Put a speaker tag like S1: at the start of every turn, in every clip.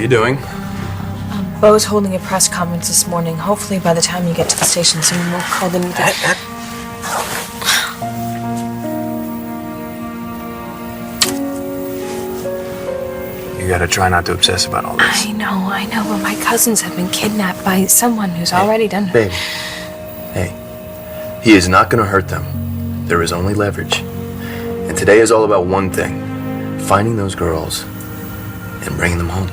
S1: are you doing?
S2: Bo's holding a press conference this morning. Hopefully by the time you get to the station soon, we'll call them.
S1: You gotta try not to obsess about all this.
S2: I know, but my cousins have been kidnapped by someone who's already done it.
S1: Babe, hey, he is not gonna hurt them. There is only leverage. And today is all about one thing: finding those girls and bringing them home.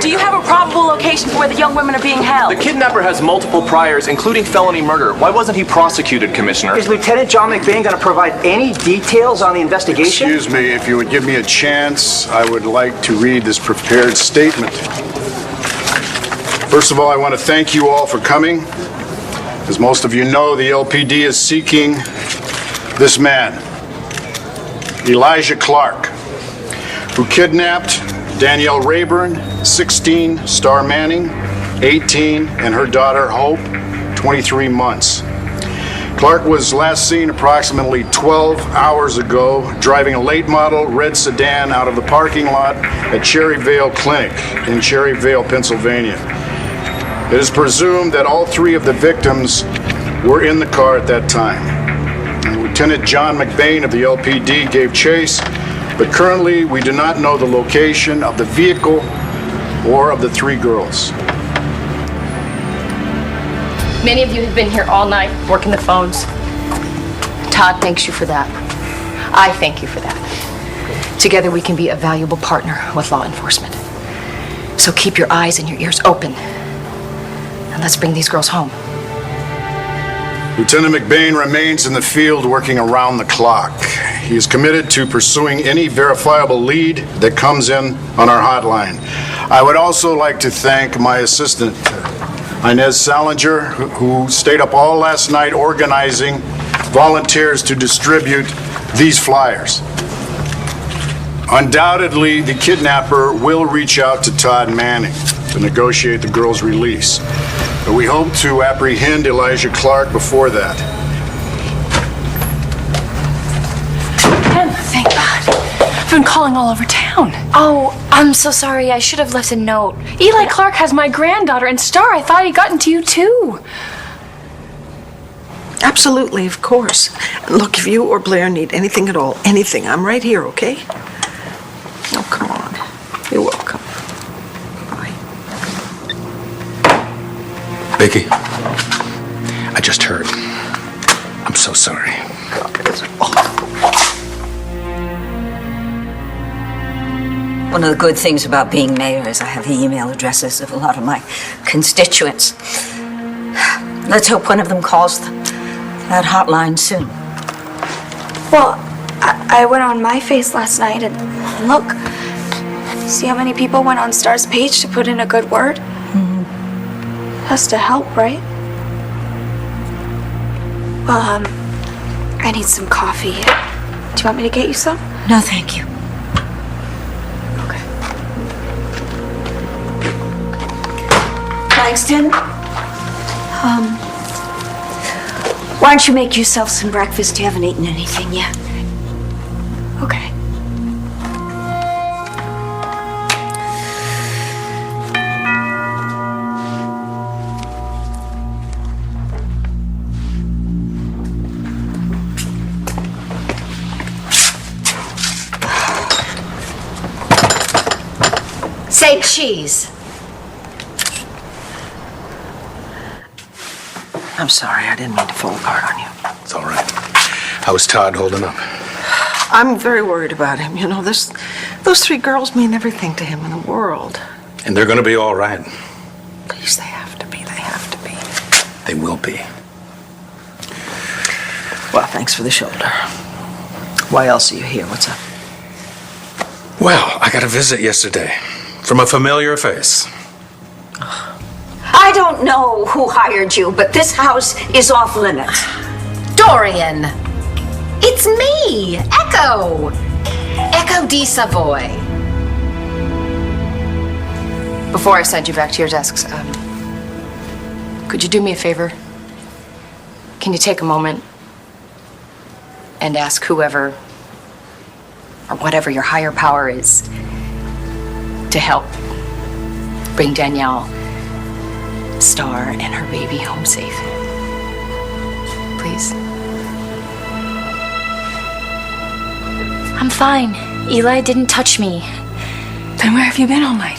S3: Do you have a probable location for where the young women are being held?
S4: The kidnapper has multiple priors, including felony murder. Why wasn't he prosecuted, Commissioner?
S5: Is Lieutenant John McBain going to provide any details on the investigation?
S6: Excuse me, if you would give me a chance, I would like to read this prepared statement. First of all, I want to thank you all for coming. As most of you know, the LPD is seeking this man, Elijah Clark, who kidnapped Danielle Rayburn, 16, Star Manning, 18, and her daughter, Hope, 23 months. Clark was last seen approximately 12 hours ago driving a late model red sedan out of the parking lot at Cherry Vale Clinic in Cherry Vale, Pennsylvania. It is presumed that all three of the victims were in the car at that time. And Lieutenant John McBain of the LPD gave chase, but currently we do not know the location of the vehicle or of the three girls.
S3: Many of you have been here all night working the phones. Todd thanks you for that. I thank you for that. Together we can be a valuable partner with law enforcement. So keep your eyes and your ears open. And let's bring these girls home.
S6: Lieutenant McBain remains in the field working around the clock. He is committed to pursuing any verifiable lead that comes in on our hotline. I would also like to thank my assistant, Inez Salinger, who stayed up all last night organizing volunteers to distribute these flyers. Undoubtedly, the kidnapper will reach out to Todd Manning to negotiate the girl's release. But we hope to apprehend Elijah Clark before that.
S3: Thank God. I've been calling all over town.
S7: Oh, I'm so sorry. I should have left a note.
S3: Eli Clark has my granddaughter, and Star, I thought he'd gotten to you too.
S8: Absolutely, of course. Look, if you or Blair need anything at all, anything, I'm right here, okay? Oh, come on. You're welcome. Bye.
S9: Vicky, I just heard. I'm so sorry.
S10: One of the good things about being mayor is I have the email addresses of a lot of my constituents. Let's hope one of them calls that hotline soon.
S7: Well, I went on my face last night and look, see how many people went on Star's page to put in a good word?
S10: Mm-hmm.
S7: Has to help, right? Well, I need some coffee. Do you want me to get you some?
S10: No, thank you.
S7: Okay.
S10: Langston? Why don't you make yourself some breakfast? You haven't eaten anything yet.
S7: Okay.
S10: Say cheese.
S8: I'm sorry, I didn't mean to fall apart on you.
S9: It's all right. How's Todd holding up?
S8: I'm very worried about him. You know, those three girls mean everything to him in the world.
S9: And they're gonna be all right.
S8: Please, they have to be. They have to be.
S9: They will be.
S8: Well, thanks for the shoulder. Why else are you here? What's up?
S9: Well, I got a visit yesterday from a familiar face.
S10: I don't know who hired you, but this house is off limits.
S3: Dorian! It's me, Echo! Echo di Savoy. Before I send you back to your desks, could you do me a favor? Can you take a moment and ask whoever or whatever your higher power is to help bring Danielle, Star, and her baby home safe. Please.
S2: I'm fine. Eli didn't touch me.
S3: Then where have you been all night?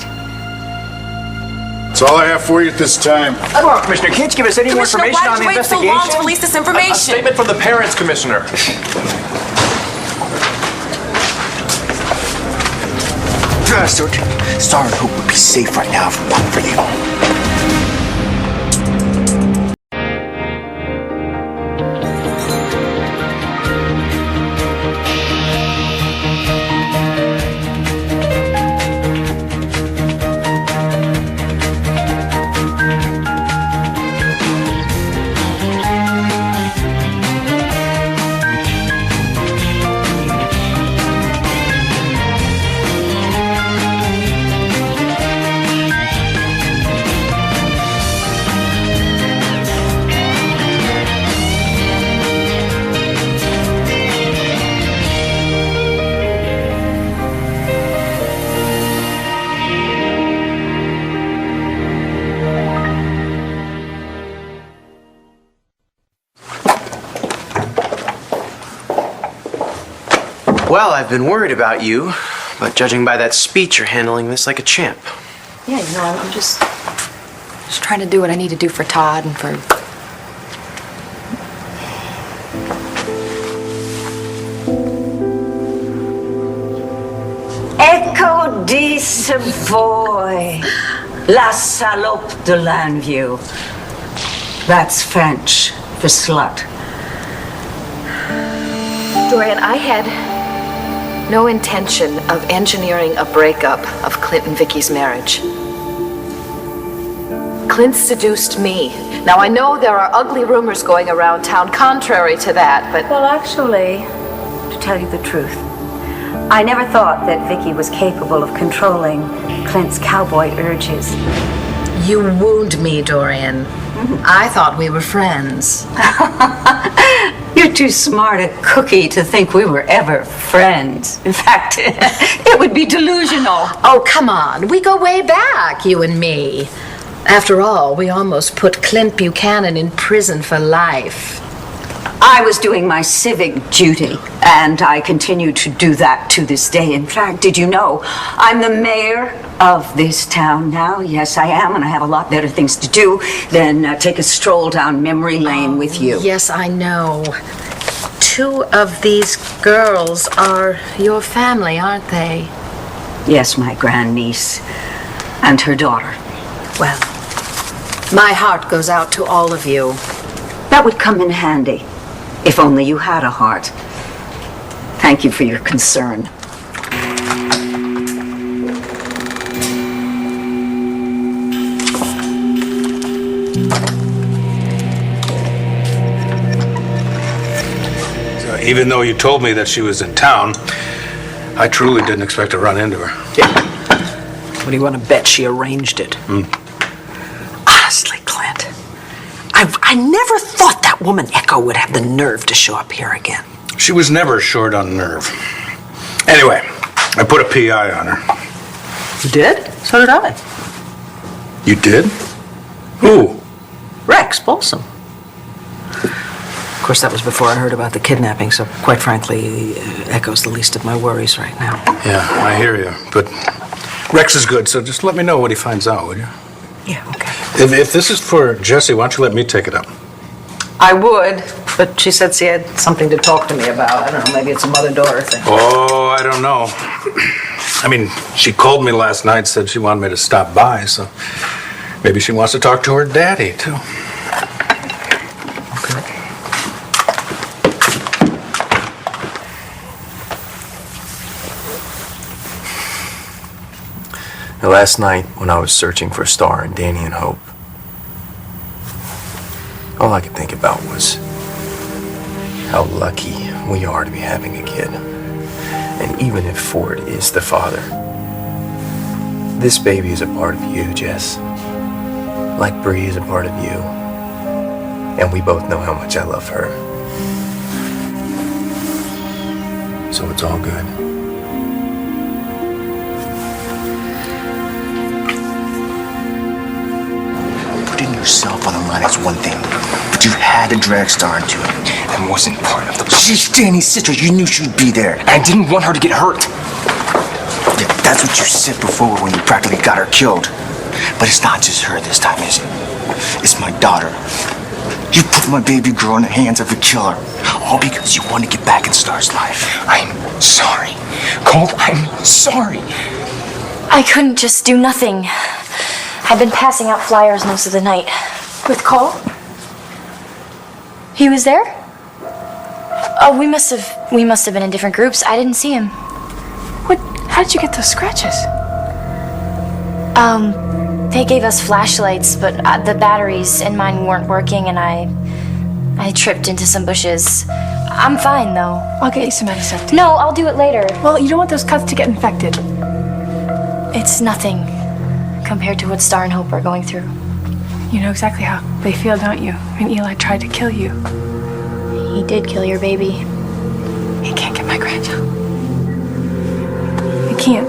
S6: That's all I have for you at this time.
S5: Come on, Commissioner. Can't you give us any more information on the investigation?
S2: Why did you wait so long to release this
S4: A
S2: information?
S4: statement from the parents, Commissioner.
S5: Star and Hope would be safe right now if it weren't for you.
S11: Well, I've been worried about you, but judging by that speech, you're handling this like a champ.
S3: Yeah, you know, I'm just trying to do what I need to do for Todd and for...
S10: Echo de Savoy, la salope de Lanview. That's French for slut.
S3: Dorian, I had no intention of engineering a breakup of Clint and Vicky's marriage. Clint seduced me. Now, I know there are ugly rumors going around town contrary to that, but...
S12: Well, actually, to tell you the truth, I never thought that Vicky was capable of controlling Clint's cowboy urges.
S3: You wound me, Dorian. I thought we were friends.
S10: You're too smart a cookie to think we were ever friends. In fact, it would be delusional.
S3: Oh, come on. We go way back, you and me. After all, we almost put Clint Buchanan in prison for life.
S10: I was doing my civic duty, and I continue to do that to this day. In fact, did you know I'm the mayor of this town now? Yes, I am, and I have a lot better things to do than take a stroll down memory lane with you.
S3: Yes, I know. 2 of these girls are your family, aren't they?
S10: Yes, my grandniece and her daughter.
S3: Well, my heart goes out to all of you.
S10: That would come in handy, if only you had a heart. Thank you for your concern.
S9: So even though you told me that she was in town, I truly didn't expect to run into her.
S8: Yeah. What do you want to bet she arranged it? Honestly, Clint, I never thought that woman Echo would have the nerve to show up here again.
S9: She was never short on nerve. Anyway, I put a PI on her.
S8: You did? So did I.
S9: You did? Who?
S8: Rex Bolsom. Of course, that was before I heard about the kidnapping, so quite frankly, Echo's the least of my worries right now.
S9: Yeah, I hear you. But Rex is good, so just let me know what he finds out, will you?
S8: Yeah, okay.
S9: If this is for Jessie, why don't you let me take it up?
S8: I would, but she said she had something to talk to me about. I don't know, maybe it's a mother-daughter thing.
S9: Oh, I don't know. I mean, she called me last night, said she wanted me to stop by, so maybe she wants to talk to her daddy, too.
S8: Okay.
S1: Now, last night, when I was searching for Star and Danny and Hope, all I could think about was how lucky we are to be having a kid. And even if Ford is the father, this baby is a part of you, Jess. Like Bree is a part of you. And we both know how much I love her. So it's all good.
S13: yourself on the line, that's one thing. But you had to drag Star into it.
S1: That wasn't part of the...
S13: She's Danny's sister. You knew she'd be there.
S1: I didn't want her to get hurt.
S13: Yeah, that's what you said before when you practically got her killed. But it's not just her this time, is it? It's my daughter. You put my baby girl in the hands of a killer. All because you want to get back in Star's life.
S1: I'm sorry. Cole, I'm sorry.
S2: I couldn't just do nothing. I've been passing out flyers most of the night. With Cole? He was there? Oh, we must have been in different groups. I didn't see him.
S14: How did you get those scratches?
S2: They gave us flashlights, but the batteries in mine weren't working, and I tripped into some bushes. I'm fine, though.
S14: I'll get you some medicine.
S2: No, I'll do it later.
S14: Well, you don't want those cuts to get infected.
S2: It's nothing compared to what Star and Hope are going through.
S14: You know exactly how they feel, don't you? When Eli tried to kill you.
S2: He did kill your baby.
S14: He can't get my grandchild. He can't.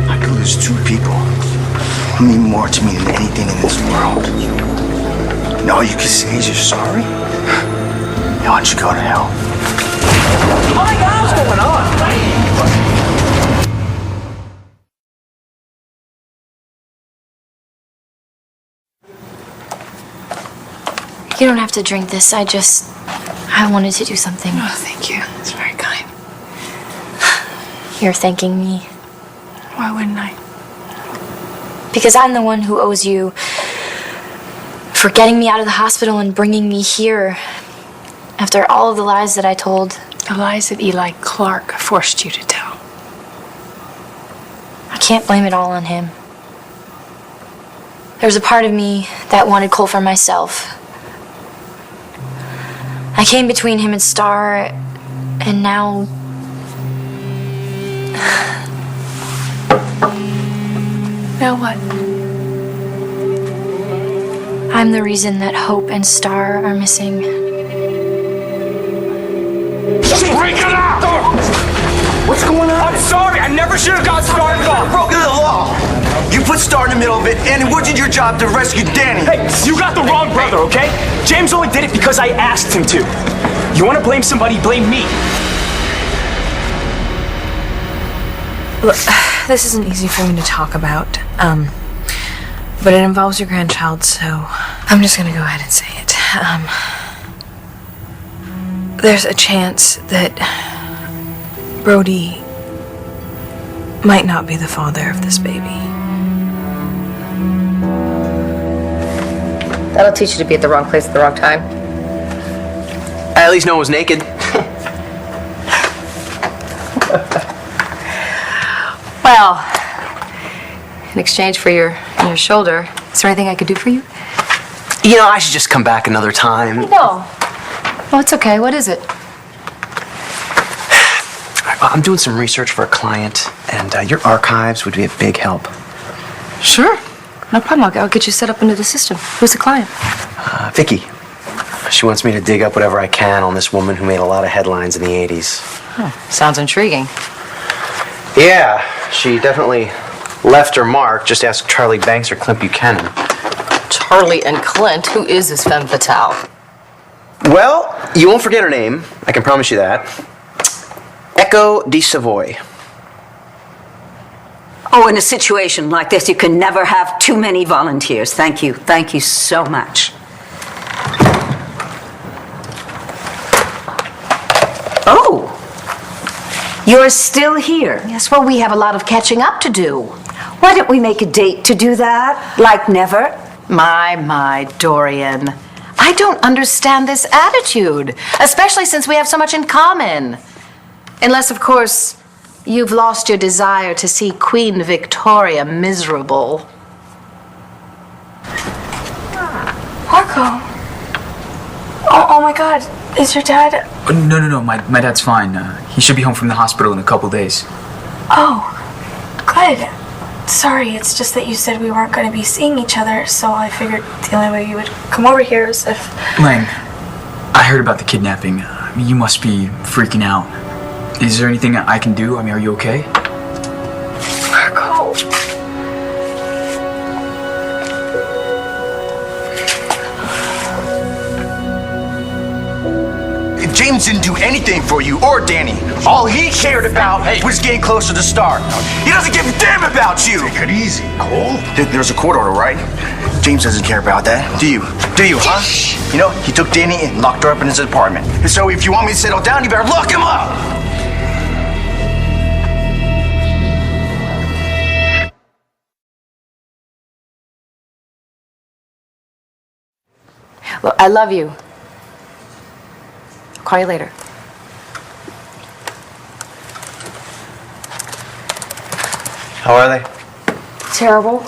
S13: I could lose two people who mean more to me than anything in this world. And all you can say is you're sorry? Why don't you go to hell?
S5: Oh my God, what's going on?
S2: You don't have to drink this. I wanted to do something.
S14: Oh, thank you. That's very kind.
S2: You're thanking me.
S14: Why wouldn't I?
S2: Because I'm the one who owes you for getting me out of the hospital and bringing me here after all of the lies that I told.
S14: The lies that Eli Clark forced you to tell.
S2: I can't blame it all on him. There was a part of me that wanted Cole for myself. I came between him and Star, and now...
S14: Now what?
S2: I'm the reason that Hope and Star are missing.
S5: Break it up! What's going on? I'm sorry. I never should have got Star involved.
S13: Broken the law. You put Star in the middle of it, and it wasn't your job to rescue Danny.
S5: Hey, you got the wrong brother, okay? James only did it because I asked him to. You want to blame somebody, blame me.
S2: Look, this isn't easy for me to talk about, but it involves your grandchild, so I'm just gonna go ahead and say it. There's a chance that Brody might not be the father of this baby.
S3: That'll teach you to be at the wrong place at the wrong time.
S11: I at least know it was naked.
S3: Well, in exchange for your shoulder, is there anything I could do for you?
S11: You know, I should just come back another time.
S3: No. Oh, it's okay. What is it?
S11: I'm doing some research for a client, and your archives would be a big help.
S3: Sure. No problem. I'll get you set up into the system. Who's the client?
S11: Vicky. She wants me to dig up whatever I can on this woman who made a lot of headlines in the 80s.
S3: Huh. Sounds intriguing.
S11: Yeah, she definitely left her mark. Just ask Charlie Banks or Clint Buchanan.
S3: Charlie and Clint? Who is this femme fatale?
S11: Well, you won't forget her name. I can promise you that. Echo de Savoy.
S10: Oh, in a situation like this, you can never have too many volunteers. Thank you. Thank you so much. Oh, you're still here.
S3: Yes, well, we have a lot of catching up to do.
S10: Why don't we make a date to do that? Like never?
S3: My, Dorian. I don't understand this attitude, especially since we have so much in common. Unless, of course, you've lost your desire to see Queen Victoria miserable.
S14: Marco. Oh my God. Is your dad...
S15: No. My dad's fine. He should be home from the hospital in a couple days.
S7: Oh, good. Sorry, it's just that you said we weren't going to be seeing each other, so I figured the only way you would come over here is if...
S15: Lang, I heard about the kidnapping. You must be freaking out. Is there anything I can do? Are you okay?
S13: anything for you or Danny. All he cared about was getting closer to Star. He doesn't give a damn about you.
S6: Take it easy, Cole.
S13: There's a court order, right? James doesn't care about that. Do you? Do you, huh? You know, he took Danny and locked her up in his apartment. So if you want me to settle down, you better lock him up.
S3: Look, I love you. I'll call you later.
S11: How are they?
S3: Terrible.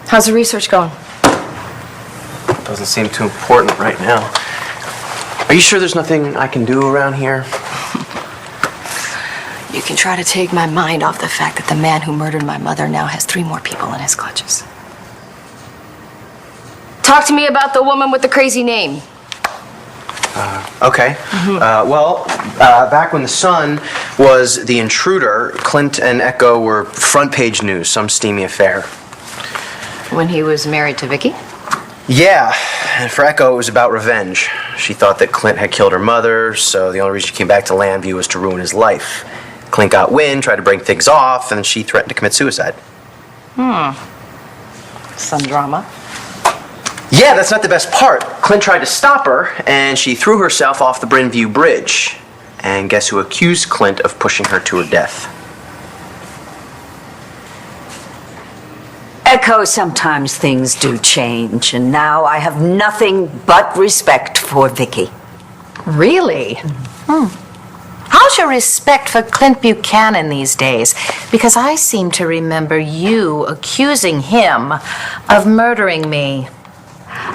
S3: How's the research going?
S11: Doesn't seem too important right now. Are you sure there's nothing I can do around here?
S3: You can try to take my mind off the fact that the man who murdered my mother now has 3 more people in his clutches. Talk to me about the woman with the crazy name.
S11: Okay. Back when the Sun was the intruder, Clint and Echo were front page news, some steamy affair.
S3: When he was married to Vicky?
S11: Yeah, and for Echo it was about revenge. She thought that Clint had killed her mother, so the only reason she came back to Landview was to ruin his life. Clint got wind, tried to break things off, and she threatened to commit suicide.
S3: Some drama.
S11: Yeah, that's not the best part. Clint tried to stop her, and she threw herself off the Brynview Bridge. And guess who accused Clint of pushing her to her death?
S10: Echo, sometimes things do change, and now I have nothing but respect for Vicky.
S8: Really? How's your respect for Clint Buchanan these days? Because I seem to remember you accusing him of murdering me.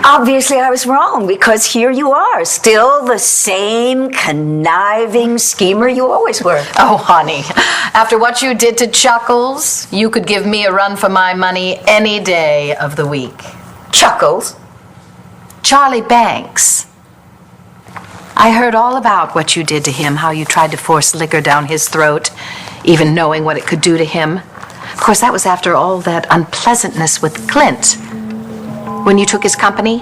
S10: Obviously, I was wrong, because here you are, still the same conniving schemer you always were.
S8: Oh, honey, after what you did to Chuckles, you could give me a run for my money any day of the week.
S10: Chuckles?
S8: Charlie Banks. I heard all about what you did to him, how you tried to force liquor down his throat, even knowing what it could do to him. Of course, that was after all that unpleasantness with Clint. When you took his company,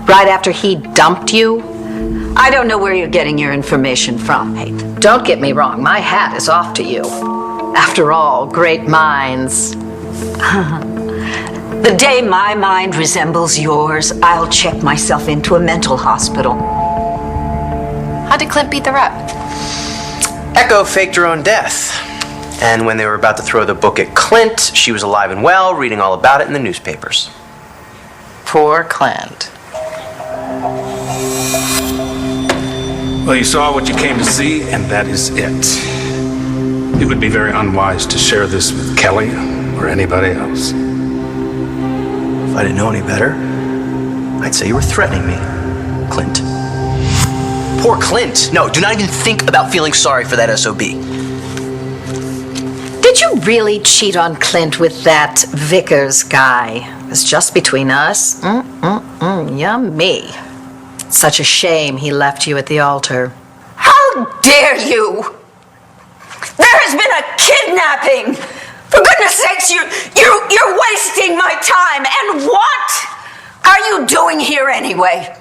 S8: right after he dumped you.
S10: I don't know where you're getting your information from.
S8: Hey, don't get me wrong, my hat is off to you. After all, great minds.
S10: The day my mind resembles yours, I'll check myself into a mental hospital.
S3: How did Clint beat the rep?
S11: Echo faked her own death. And when they were about to throw the book at Clint, she was alive and well, reading all about it in the newspapers.
S8: Poor Clint.
S9: Well, you saw what you came to see, and that is it. It would be very unwise to share this with Kelly or anybody else.
S11: If I didn't know any better, I'd say you were threatening me, Clint. Poor Clint. No, do not even think about feeling sorry for that SOB.
S8: Did you really cheat on Clint with that Vickers guy? It's just between us. Yummy. Such a shame he left you at the altar.
S10: How dare you! There has been a kidnapping! For goodness sakes, you're wasting my time! And what are you doing here anyway?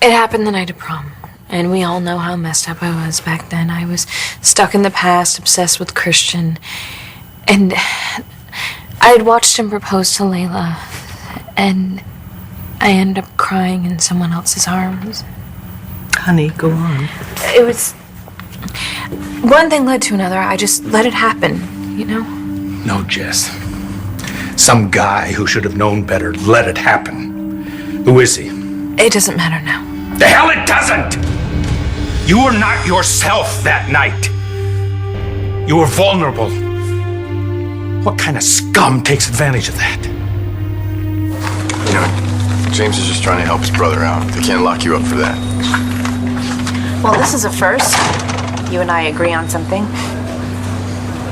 S2: It happened the night of prom. And we all know how messed up I was back then. I was stuck in the past, obsessed with Christian. And I had watched him propose to Layla. And I ended up crying in someone else's arms.
S8: Honey, go on.
S2: It was... One thing led to another. I just let it happen, you know?
S9: No, Jess. Some guy who should have known better let it happen. Who is he?
S2: It doesn't matter now.
S9: The hell it doesn't! You were not yourself that night. You were vulnerable. What kind of scum takes advantage of that?
S1: You know, James is just trying to help his brother out. They can't lock you up for that.
S12: Well, this is a first. You and I agree on something.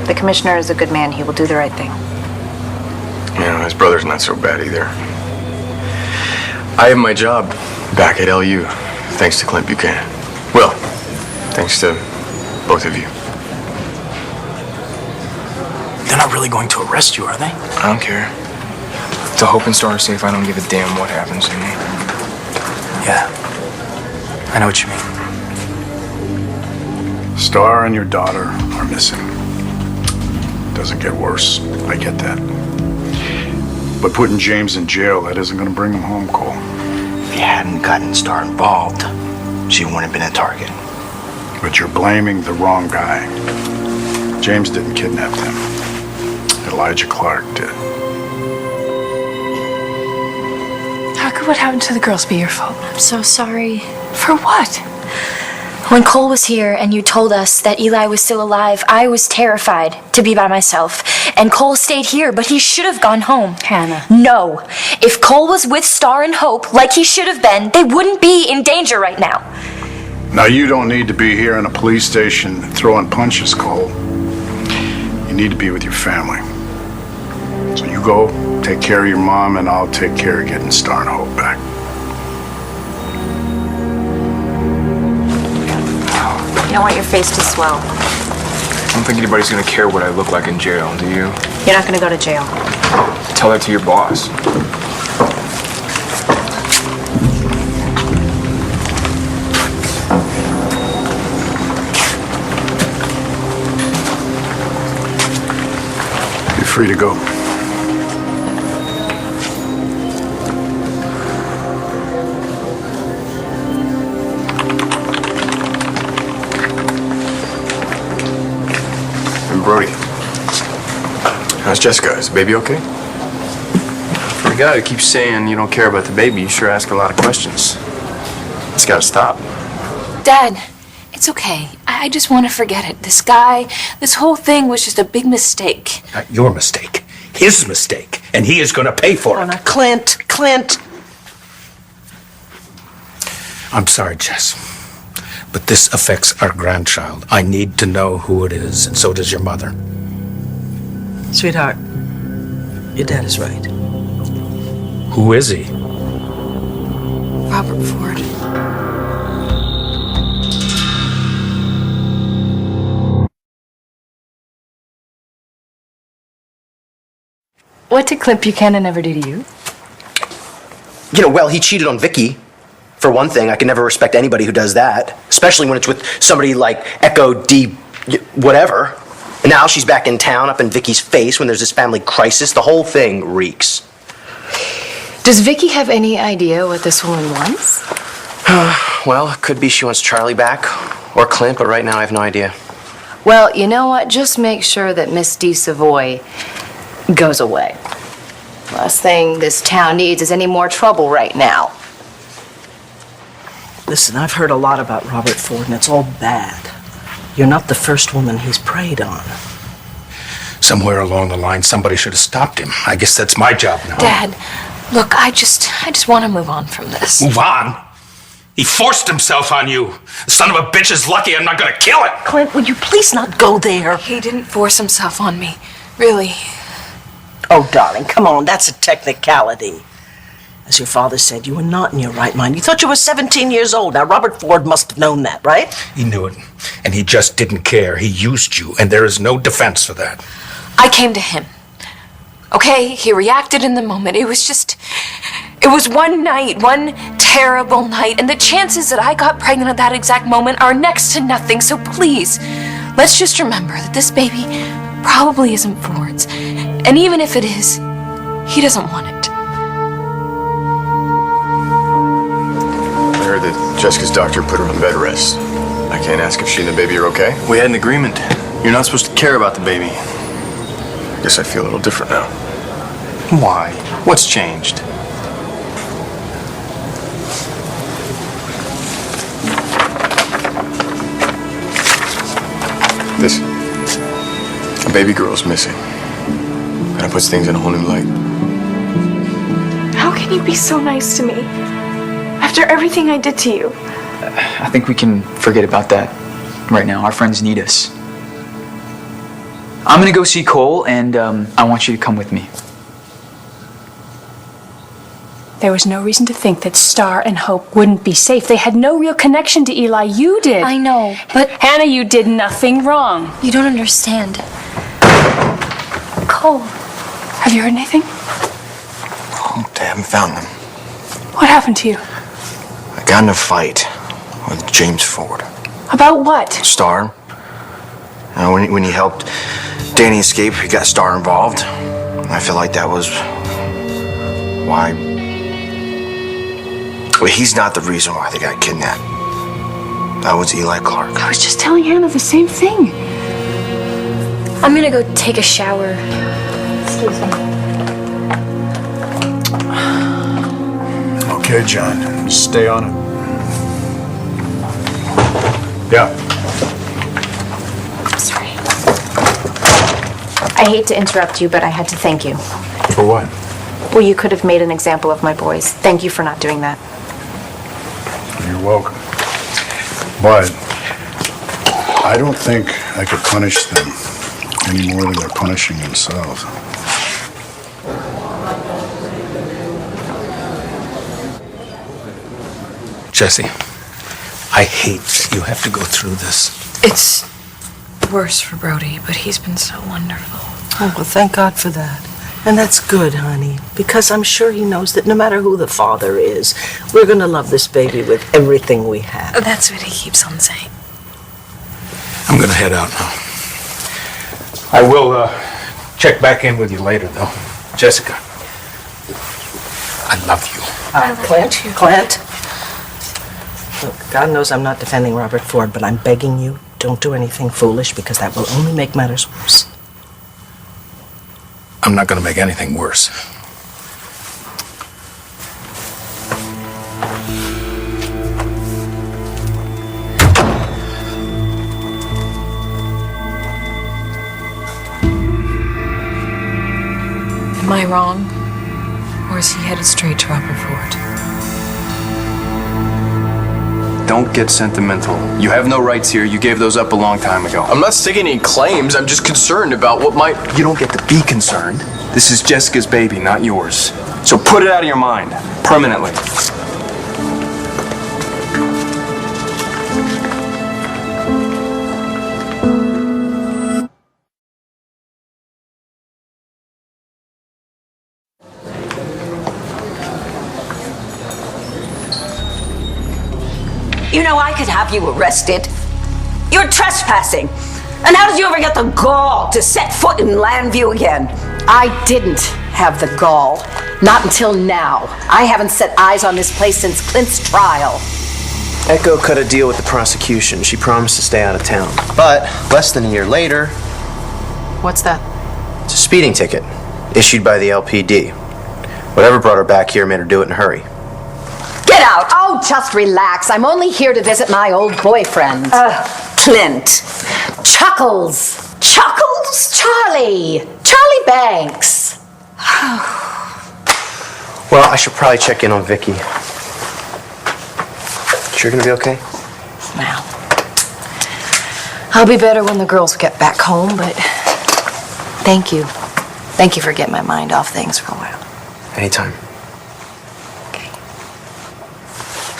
S12: The commissioner is a good man. He will do the right thing.
S1: You know, his brother's not so bad either. I have my job back at LU, thanks to Clint Buchanan. Well, thanks to both of you.
S5: They're not really going to arrest you, are they?
S4: I don't care. It's a hope and star safe. I don't give a damn what happens to me.
S5: Yeah.
S15: I know what you mean.
S6: Star and your daughter are missing. Doesn't get worse. I get that. But putting James in jail, that isn't going to bring him home, Cole.
S13: If you hadn't gotten Star involved, she wouldn't have been a target.
S6: But you're blaming the wrong guy. James didn't kidnap them. Elijah Clark did.
S14: How could what happened to the girls be your fault?
S16: I'm so sorry.
S14: For what?
S16: When Cole was here and you told us that Eli was still alive, I was terrified to be by myself. And Cole stayed here, but he should have gone home.
S14: Hannah.
S16: No. If Cole was with Star and Hope, like he should have been, they wouldn't be in danger right now.
S6: Now, you don't need to be here in a police station throwing punches, Cole. You need to be with your family. So you go, take care of your mom, and I'll take care of getting Star and Hope back.
S3: You don't want your face to swell.
S15: I don't think anybody's gonna care what I look like in jail, do you?
S3: You're not gonna go to jail.
S15: Tell that to your boss.
S6: You're free to go.
S1: Brody, how's Jessica? Is the baby okay? For a guy who keeps saying you don't care about the baby, you sure ask a lot of questions. It's gotta stop.
S2: Dad, it's okay. I just want to forget it. This guy, this whole thing was just a big mistake.
S9: Not your mistake. His mistake. And he is going to pay for it.
S17: Now, Clint.
S9: I'm sorry, Jess. But this affects our grandchild. I need to know who it is, and so does your mother.
S17: Sweetheart, your dad is right.
S9: Who is he?
S2: Robert Ford.
S3: What did Clint Buchanan ever do to you?
S11: Well, he cheated on Vicky. For one thing, I can never respect anybody who does that, especially when it's with somebody like Echo D. whatever. And now she's back in town, up in Vicky's face when there's this family crisis. The whole thing reeks.
S3: Does Vicky have any idea what this woman wants?
S11: Well, it could be she wants Charlie back, or Clint, but right now I have no idea.
S3: Well, you know what? Just make sure that Miss D. Savoy goes away. Last thing this town needs is any more trouble right now.
S17: Listen, I've heard a lot about Robert Ford, and it's all bad. You're not the first woman he's preyed on.
S9: Somewhere along the line, somebody should have stopped him. I guess that's my job now.
S2: Dad, look, I just want to move on from this.
S9: Move on? He forced himself on you. The son of a bitch is lucky I'm not going to kill it.
S17: Clint, would you please not go there?
S2: He didn't force himself on me. Really.
S17: Oh, darling, come on. That's a technicality. As your father said, you were not in your right mind. You thought you were 17 years old. Now, Robert Ford must have known that, right?
S9: He knew it, and he just didn't care. He used you, and there is no defense for that.
S2: I came to him. Okay, he reacted in the moment. It was one night, one terrible night, and the chances that I got pregnant at that exact moment are next to nothing. So please, let's just remember that this baby probably isn't Ford's. And even if it is, he doesn't want it.
S1: I heard that Jessica's doctor put her on bed rest. I can't ask if she and the baby are okay. We had an agreement. You're not supposed to care about the baby. I guess I feel a little different now. Why? What's changed? This. A baby girl's missing. And it puts things in a whole new light.
S7: How can you be so nice to me? After everything I did to you.
S15: I think we can forget about that right now. Our friends need us. I'm gonna go see Cole, and I want you to come with me.
S14: There was no reason to think that Star and Hope wouldn't be safe. They had no real connection to Eli. You did.
S16: I know, but...
S14: Hannah, you did nothing wrong.
S16: You don't understand.
S14: Cole, have you heard anything?
S13: Oh, they haven't found them.
S14: What happened to you?
S13: I got in a fight. with James Ford.
S14: About what?
S13: Star. When he helped Danny escape, he got Star involved. I feel like that was why. Well, he's not the reason why they got kidnapped. That was Eli Clark.
S14: I was just telling Hannah the same thing.
S16: I'm gonna go take a shower. Excuse me.
S6: Okay, John. Stay on it. Yeah.
S18: Sorry. I hate to interrupt you, but I had to thank you.
S6: For what?
S18: Well, you could have made an example of my boys. Thank you for not doing that.
S6: You're welcome. But I don't think I could punish them any more than they're punishing themselves.
S9: Jesse, I hate that you have to go through this.
S2: It's worse for Brody, but he's been so wonderful.
S17: Oh, well, thank God for that. And that's good, honey, because I'm sure he knows that no matter who the father is, we're going to love this baby with everything we have.
S2: That's what he keeps on saying.
S9: I'm going to head out now. I will check back in with you later, though. Jessica, I love you.
S17: Clint. Look, God knows I'm not defending Robert Ford, but I'm begging you, don't do anything foolish because that will only make matters worse.
S9: I'm not going to make anything worse.
S2: Am I wrong? Or is he headed straight to Robert Ford?
S1: Don't get sentimental. You have no rights here. You gave those up a long time ago.
S4: I'm not staking any claims. I'm just concerned about what might...
S1: You don't get to be concerned. This is Jessica's baby, not yours. So put it out of your mind. Permanently.
S10: You know, I could have you arrested. You're trespassing. And how did you ever get the gall to set foot in Landview again?
S8: I didn't have the gall. Not until now. I haven't set eyes on this place since Clint's trial.
S11: Echo cut a deal with the prosecution. She promised to stay out of town. But less than a year later...
S8: What's that?
S11: It's a speeding ticket issued by the LPD. Whatever brought her back here made her do it in a hurry.
S8: Get out! Oh, just relax. I'm only here to visit my old boyfriend.
S10: Clint.
S8: Chuckles.
S10: Chuckles?
S8: Charlie Banks.
S11: Well, I should probably check in on Vicky. Sure gonna be okay?
S8: Well, I'll be better when the girls get back home, but thank you. Thank you for getting my mind off things for a while.
S11: Anytime.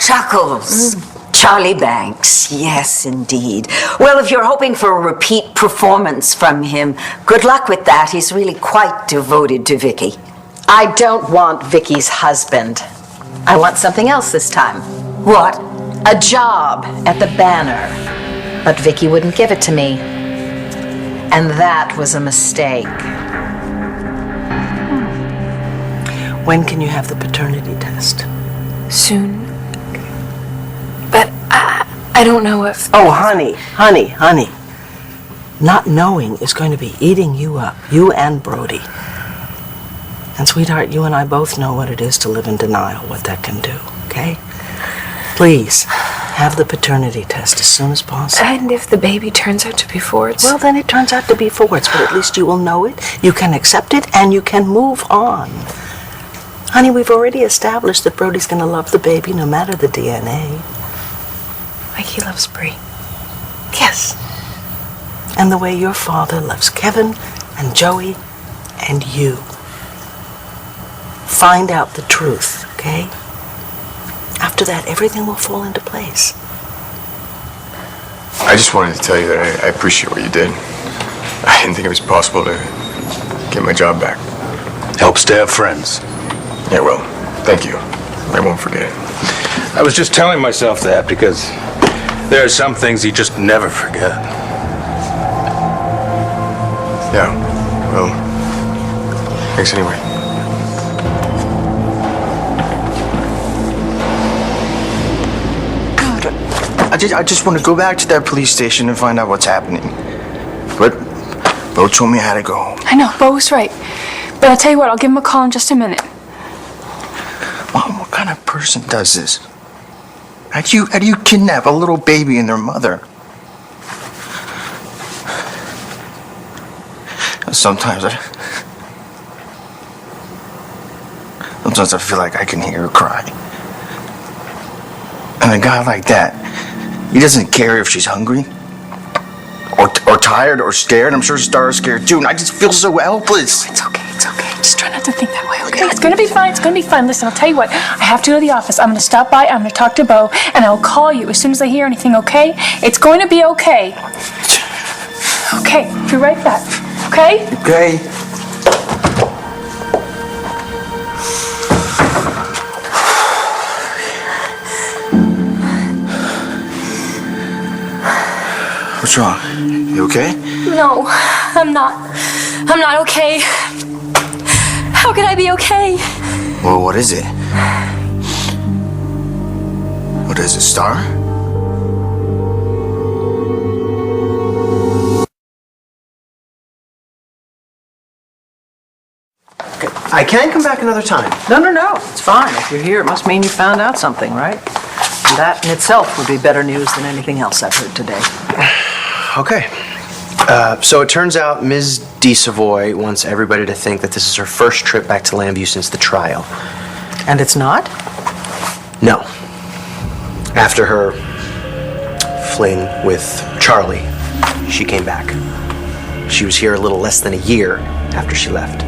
S10: Chuckles. Charlie Banks. Yes, indeed. Well, if you're hoping for a repeat performance from him, good luck with that. He's really quite devoted to Vicky.
S8: I don't want Vicky's husband. I want something else this time.
S10: What?
S8: A job at the Banner. But Vicky wouldn't give it to me. And that was a mistake.
S17: When can you have the paternity test?
S2: Soon. But I don't know if...
S17: Oh, honey. Not knowing is going to be eating you up, you and Brody. And sweetheart, you and I both know what it is to live in denial, what that can do, okay? Please, have the paternity test as soon as possible.
S2: And if the baby turns out to be Ford's?
S17: Well, then it turns out to be Ford's, but at least you will know it, you can accept it, and you can move on. Honey, we've already established that Brody's going to love the baby no matter the DNA.
S2: Like he loves Bree.
S17: Yes. And the way your father loves Kevin and Joey and you. Find out the truth, okay? After that, everything will fall into place.
S1: I just wanted to tell you that I appreciate what you did. I didn't think it was possible to get my job back.
S6: Helps to have friends.
S1: Yeah, well, thank you. I won't forget it.
S9: I was just telling myself that because There are some things you just never forget.
S13: Yeah, well, thanks anyway. God, I just want to go back to that police station and find out what's happening. But Bo told me I had to go home.
S14: I know, Bo was right. But I'll tell you what, I'll give him a call in just a minute.
S13: Mom, what kind of person does this? How do you kidnap a little baby and their mother? Sometimes I feel like I can hear her cry. And a guy like that, he doesn't care if she's hungry or tired or scared. I'm sure Star is scared too, and I just feel so helpless.
S14: It's okay. Just try not to think that way, okay? It's gonna be fine. Listen, I'll tell you what. I have to go to the office. I'm gonna stop by, I'm gonna talk to Bo, and I'll call you as soon as I hear anything, okay? It's going to be okay. Okay, be right back, okay?
S13: Okay. What's wrong? You okay?
S16: No, I'm not. I'm not okay. How can I be okay?
S13: Well, what is it? What is it, Star?
S11: I can come back another time.
S17: No. It's fine. If you're here, it must mean you found out something, right? And that in itself would be better news than anything else I've heard today.
S11: Okay. So it turns out Ms. Savoy wants everybody to think that this is her first trip back to Lambview since the trial.
S17: And it's not?
S11: No. After her fling with Charlie, she came back. She was here a little less than a year after she left.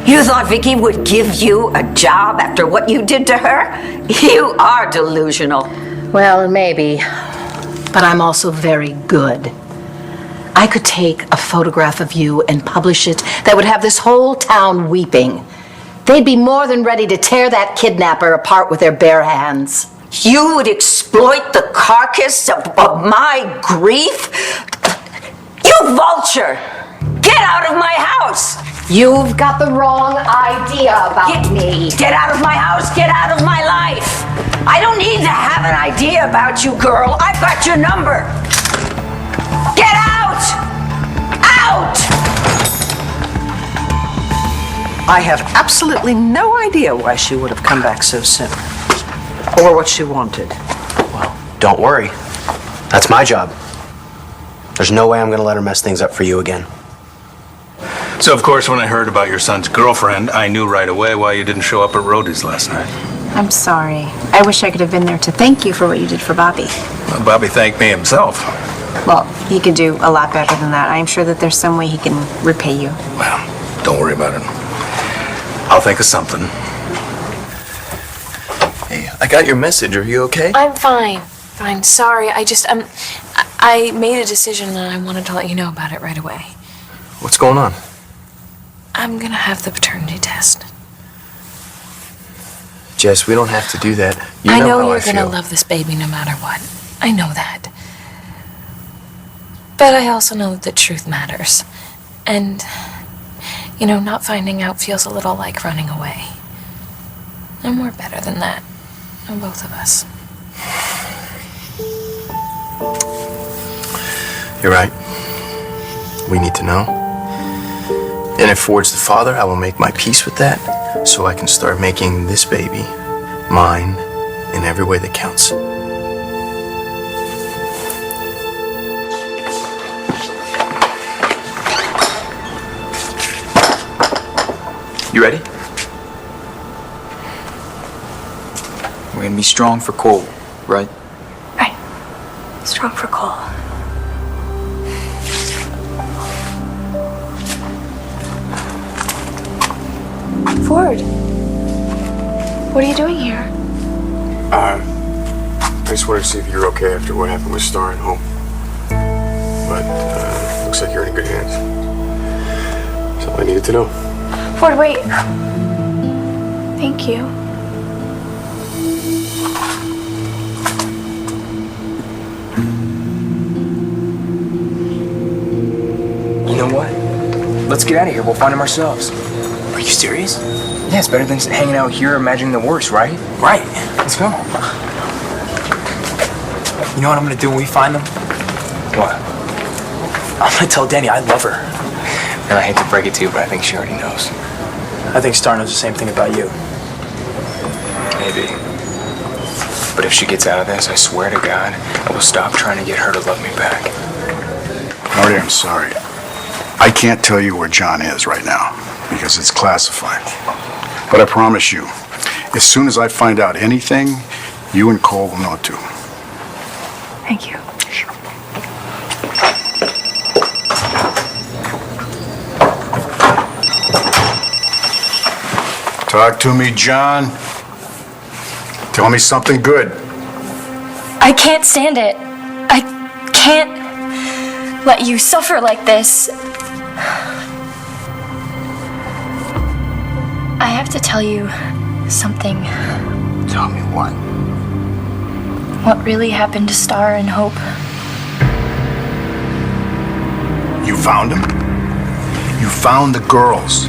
S10: You thought Vicky would give you a job after what you did to her? You are delusional.
S8: Well, maybe. But I'm also very good. I could take a photograph of you and publish it that would have this whole town weeping. They'd be more than ready to tear that kidnapper apart with their bare hands.
S10: You would exploit the carcass of my grief? You vulture! Get out of my house!
S8: You've got the wrong idea about me.
S10: Get out of my house! Get out of my life! I don't need to have an idea about you, girl. I've got your number. Get out! Out!
S17: I have absolutely no idea why she would have come back so soon. Or what she wanted.
S11: Well, don't worry. That's my job. There's no way I'm going to let her mess things up for you again.
S9: So, of course, when I heard about your son's girlfriend, I knew right away why you didn't show up at Rhodey's last night.
S18: I'm sorry. I wish I could have been there to thank you for what you did for Bobby.
S9: Well, Bobby thanked me himself.
S18: Well, he could do a lot better than that. I'm sure that there's some way he can repay you.
S9: Well, don't worry about it. I'll think of something.
S1: Hey, I got your message. Are you okay?
S2: I'm fine. Fine. Sorry. I made a decision and I wanted to let you know about it right away.
S1: What's going on?
S2: I'm gonna have the paternity test.
S1: Jess, we don't have to do that.
S2: I know
S1: how
S2: you're gonna love this baby no matter what. I know that. But I also know that the truth matters. And, not finding out feels a little like running away. And we're better than that. Both of us.
S1: You're right. We need to know. And if Ford's the father, I will make my peace with that so I can start making this baby mine in every way that counts.
S15: You ready? We're gonna be strong for Cole, right?
S7: Right. Strong for Cole. Ford, what are you doing here?
S6: I just wanted to see if you're okay after what happened with Star at home. But looks like you're in good hands. That's all I needed to know.
S7: Ford, wait. Thank you.
S19: know what? Let's get out of here. We'll find him ourselves. Are you serious? Yeah, it's better than hanging out here imagining the worst, right? Right. Let's go. You know what I'm gonna do when we find them? What? I'm gonna tell Danny I love her. And I hate to break it to you, but I think she already knows. I think Star knows the same thing about you. Maybe. But if she gets out of this, I swear to God, I will stop trying to get her to love me back.
S6: Marty, I'm sorry. I can't tell you where John is right now because it's classified. But I promise you, as soon as I find out anything, you and Cole will know too.
S7: Thank you.
S6: Talk to me, John. Tell me something good.
S16: I can't stand it. I can't let you suffer like this. I have to tell you something.
S13: Tell me what?
S16: What really happened to Star and Hope?
S6: You found him? You found the girls.